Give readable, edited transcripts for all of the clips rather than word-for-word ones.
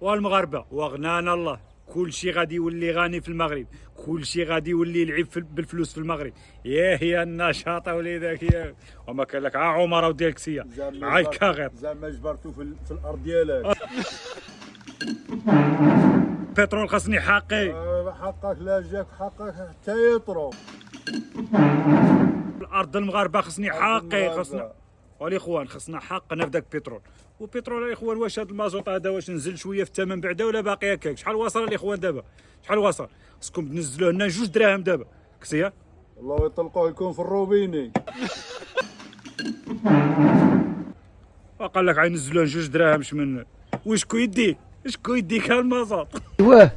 والمغاربه وغنانا الله، كل شيء غادي يولي غني في المغرب، كل شيء غادي يولي يلعب بالفلوس في المغرب. يا النشاطه وليدك يا، وما كان لك عمره وديالك سيا مع الكاغيط زعما جبرتو في الارض ديالك. بترول خاصني حقي. حقك لا جاك حقك حتى يطرو. الارض المغاربه خاصني حقي، خاصنا والاخوان خاصنا حقنا في داك البترول. وبترول الاخوان، واش هذا المازوط هذا واش نزل شويه في الثمن بعدا ولا باقي هكاك؟ شحال وصل الاخوان دابا؟ شحال وصل؟ خصكم تنزلوه لنا 2 دراهم دابا كسيه. الله يطلقوه لكم في الروبيني. وقال لك غينزلوه 2 دراهم من وشكون يديك؟ شكون يديك المازوط؟ ايوا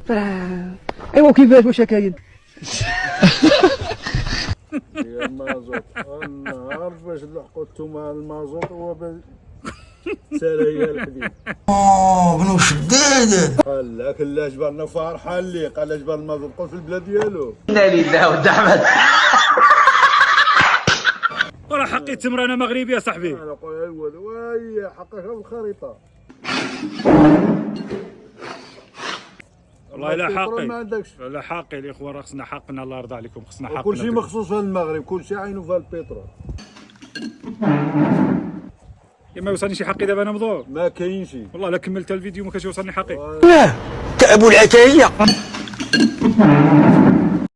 ايوا كيفاش واش كاين؟ يا المازوط النهار باش لحقوا نتوما المازوط هو سالي الحديد. بنو شداد. قال لك لا جبرنا فرحان لي، قال جبر المازوط قول في البلاد ديالو. انا لله ود احمد. وراه حقي التمر انا مغربي يا صاحبي. انا خويا الواد وهي حقك في الخريطه. والله لا حقي، ما عندكش. لا حقي الاخوان، راه خصنا حقنا، الله يرضى عليكم، خصنا حقنا. كل شيء مخصوص في المغرب، كل شيء عينه في البترول. ما يوصلني شي حقي دابا انا مضور. ما كاينش. والله لا كملت الفيديو ما كانش يوصلني حقي. كأبو العتاهية.